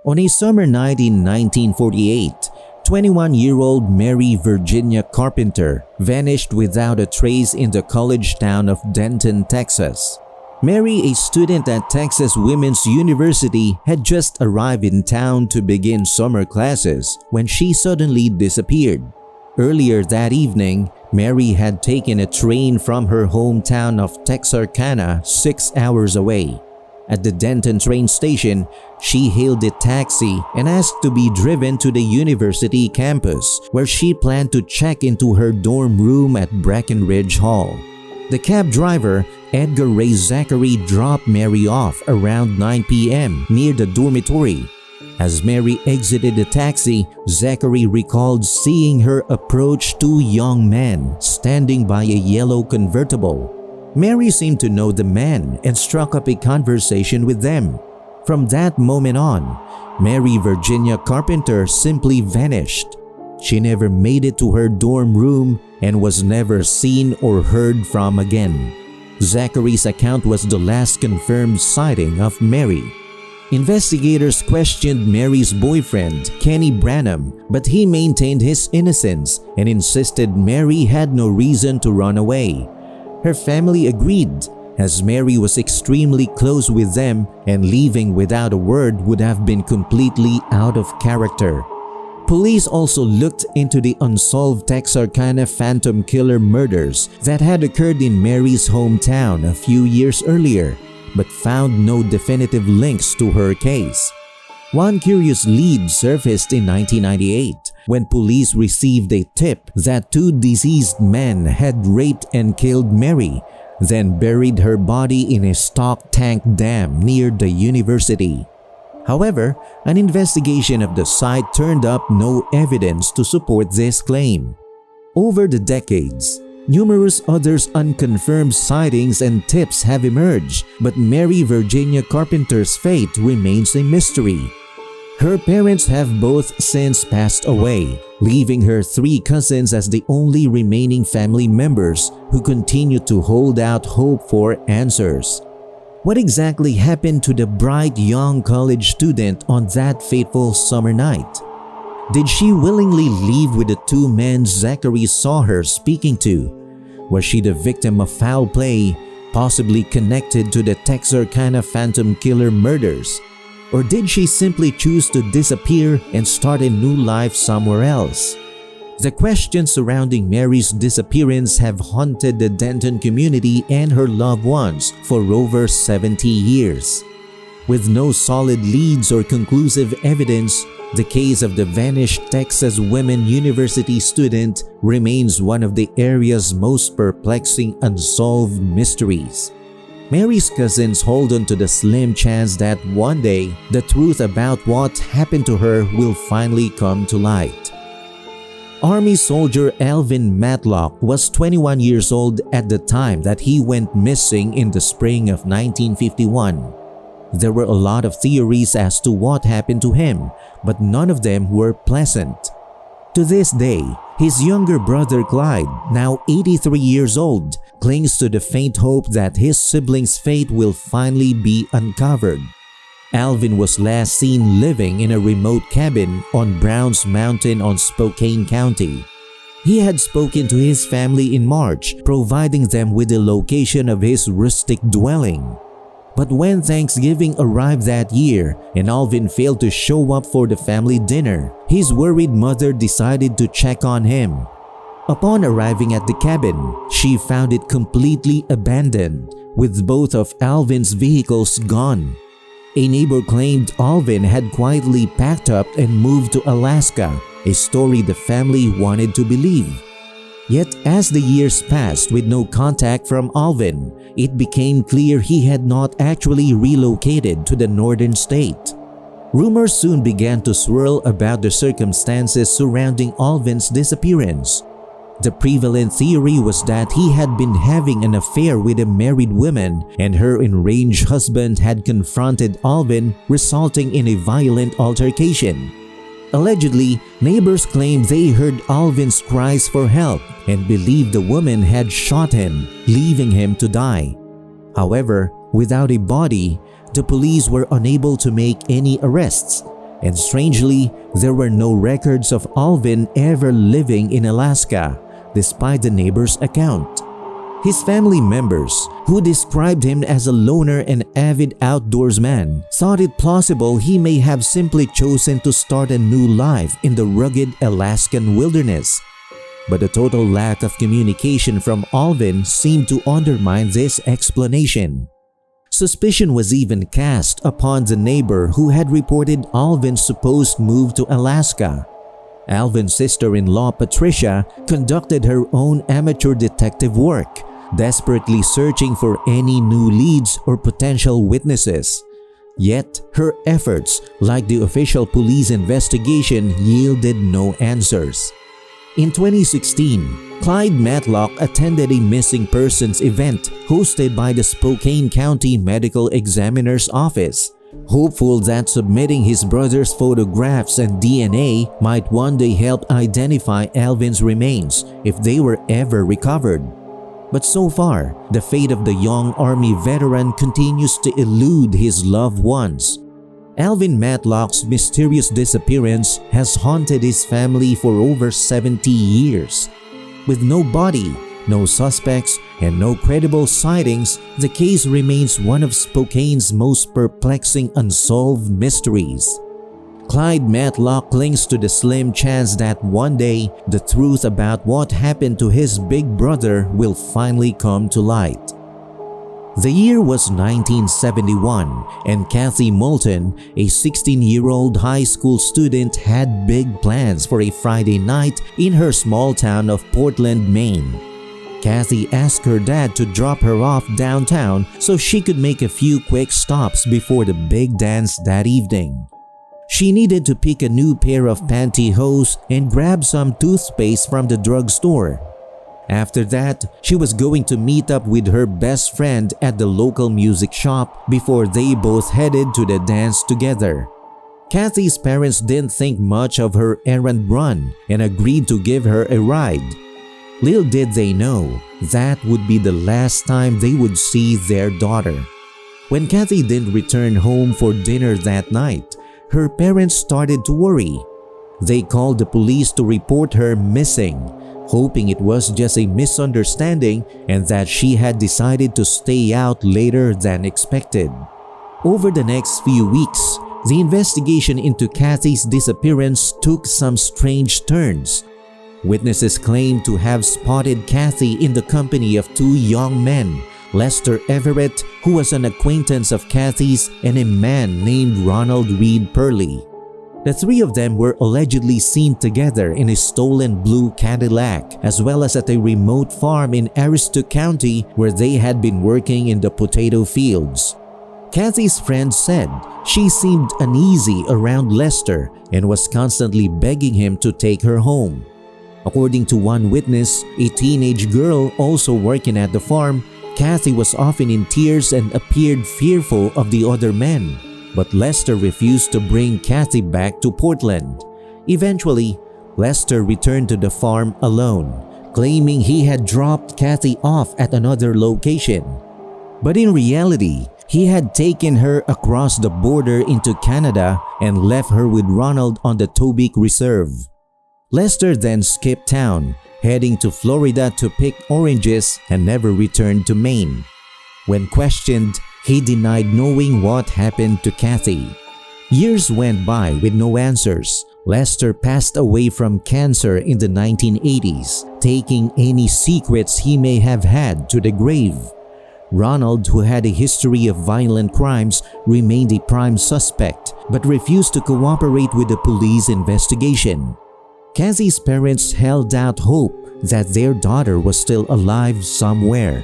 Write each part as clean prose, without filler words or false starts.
On a summer night in 1948, 21-year-old Mary Virginia Carpenter vanished without a trace in the college town of Denton, Texas. Mary, a student at Texas Women's University, had just arrived in town to begin summer classes when she suddenly disappeared. Earlier that evening, Mary had taken a train from her hometown of Texarkana 6 hours away. At the Denton train station, she hailed a taxi and asked to be driven to the university campus, where she planned to check into her dorm room at Breckenridge Hall. The cab driver, Edgar Ray Zachary, dropped Mary off around 9 p.m. near the dormitory. As Mary exited the taxi, Zachary recalled seeing her approach two young men standing by a yellow convertible. Mary seemed to know the men and struck up a conversation with them. From that moment on, Mary Virginia Carpenter simply vanished. She never made it to her dorm room and was never seen or heard from again. Zachary's account was the last confirmed sighting of Mary. Investigators questioned Mary's boyfriend, Kenny Branham, but he maintained his innocence and insisted Mary had no reason to run away. Her family agreed, as Mary was extremely close with them and leaving without a word would have been completely out of character. Police also looked into the unsolved Texarkana Phantom Killer murders that had occurred in Mary's hometown a few years earlier, but found no definitive links to her case. One curious lead surfaced in 1998 when police received a tip that two deceased men had raped and killed Mary, then buried her body in a stock tank dam near the university. However, an investigation of the site turned up no evidence to support this claim. Over the decades, numerous other unconfirmed sightings and tips have emerged, but Mary Virginia Carpenter's fate remains a mystery. Her parents have both since passed away, leaving her three cousins as the only remaining family members who continue to hold out hope for answers. What exactly happened to the bright young college student on that fateful summer night? Did she willingly leave with the two men Zachary saw her speaking to? Was she the victim of foul play, possibly connected to the Texarkana Phantom Killer murders? Or did she simply choose to disappear and start a new life somewhere else? The questions surrounding Mary's disappearance have haunted the Denton community and her loved ones for over 70 years. With no solid leads or conclusive evidence, the case of the vanished Texas Women's University student remains one of the area's most perplexing unsolved mysteries. Mary's cousins hold on to the slim chance that one day the truth about what happened to her will finally come to light. Army soldier Alvin Matlock was 21 years old at the time that he went missing in the spring of 1951. There were a lot of theories as to what happened to him, but none of them were pleasant. To this day, his younger brother Clyde, now 83 years old, clings to the faint hope that his sibling's fate will finally be uncovered. Alvin was last seen living in a remote cabin on Browns Mountain on Spokane County. He had spoken to his family in March, providing them with the location of his rustic dwelling. But when Thanksgiving arrived that year and Alvin failed to show up for the family dinner, his worried mother decided to check on him. Upon arriving at the cabin, she found it completely abandoned, with both of Alvin's vehicles gone. A neighbor claimed Alvin had quietly packed up and moved to Alaska, a story the family wanted to believe. Yet as the years passed with no contact from Alvin, it became clear he had not actually relocated to the northern state. Rumors soon began to swirl about the circumstances surrounding Alvin's disappearance. The prevalent theory was that he had been having an affair with a married woman and her enraged husband had confronted Alvin, resulting in a violent altercation. Allegedly, neighbors claimed they heard Alvin's cries for help and believed the woman had shot him, leaving him to die. However, without a body, the police were unable to make any arrests. And strangely, there were no records of Alvin ever living in Alaska, despite the neighbor's account. His family members, who described him as a loner and avid outdoorsman, thought it plausible he may have simply chosen to start a new life in the rugged Alaskan wilderness. But the total lack of communication from Alvin seemed to undermine this explanation. Suspicion was even cast upon the neighbor who had reported Alvin's supposed move to Alaska. Alvin's sister-in-law Patricia conducted her own amateur detective work, desperately searching for any new leads or potential witnesses. Yet, her efforts, like the official police investigation, yielded no answers. In 2016, Clyde Matlock attended a missing persons event hosted by the Spokane County Medical Examiner's Office, hopeful that submitting his brother's photographs and DNA might one day help identify Alvin's remains if they were ever recovered. But so far, the fate of the young Army veteran continues to elude his loved ones. Alvin Matlock's mysterious disappearance has haunted his family for over 70 years. With no body, no suspects, and no credible sightings, the case remains one of Spokane's most perplexing unsolved mysteries. Clyde Matlock clings to the slim chance that one day the truth about what happened to his big brother will finally come to light. The year was 1971, and Kathy Moulton, a 16-year-old high school student, had big plans for a Friday night in her small town of Portland, Maine. Kathy asked her dad to drop her off downtown so she could make a few quick stops before the big dance that evening. She needed to pick a new pair of pantyhose and grab some toothpaste from the drugstore. After that, she was going to meet up with her best friend at the local music shop before they both headed to the dance together. Kathy's parents didn't think much of her errand run and agreed to give her a ride. Little did they know that would be the last time they would see their daughter. When Kathy didn't return home for dinner that night, her parents started to worry. They called the police to report her missing, hoping it was just a misunderstanding and that she had decided to stay out later than expected. Over the next few weeks, the investigation into Kathy's disappearance took some strange turns. Witnesses claimed to have spotted Kathy in the company of two young men, Lester Everett, who was an acquaintance of Kathy's, and a man named Ronald Reed Purley. The three of them were allegedly seen together in a stolen blue Cadillac, as well as at a remote farm in Aroostook County where they had been working in the potato fields. Kathy's friend said she seemed uneasy around Lester and was constantly begging him to take her home. According to one witness, a teenage girl also working at the farm, Kathy was often in tears and appeared fearful of the other men, but Lester refused to bring Kathy back to Portland. Eventually, Lester returned to the farm alone, claiming he had dropped Kathy off at another location. But in reality, he had taken her across the border into Canada and left her with Ronald on the Tobique Reserve. Lester then skipped town, heading to Florida to pick oranges and never returned to Maine. When questioned, he denied knowing what happened to Kathy. Years went by with no answers. Lester passed away from cancer in the 1980s, taking any secrets he may have had to the grave. Ronald, who had a history of violent crimes, remained a prime suspect but refused to cooperate with the police investigation. Kathy's parents held out hope that their daughter was still alive somewhere,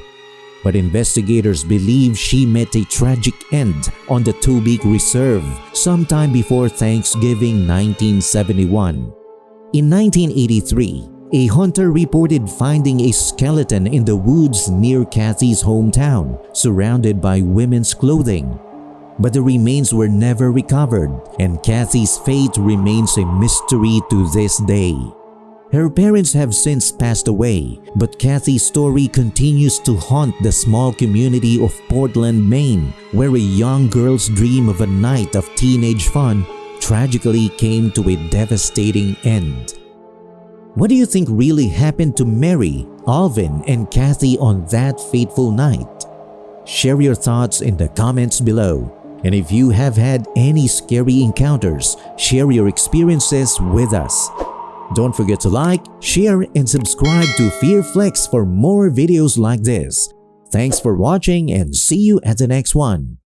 but investigators believe she met a tragic end on the Tobique Reserve sometime before Thanksgiving 1971. In 1983, a hunter reported finding a skeleton in the woods near Kathy's hometown, surrounded by women's clothing. But the remains were never recovered, and Kathy's fate remains a mystery to this day. Her parents have since passed away, but Kathy's story continues to haunt the small community of Portland, Maine, where a young girl's dream of a night of teenage fun tragically came to a devastating end. What do you think really happened to Mary, Alvin, and Kathy on that fateful night? Share your thoughts in the comments below. And if you have had any scary encounters, share your experiences with us. Don't forget to like, share, and subscribe to FearFlex for more videos like this. Thanks for watching and see you at the next one.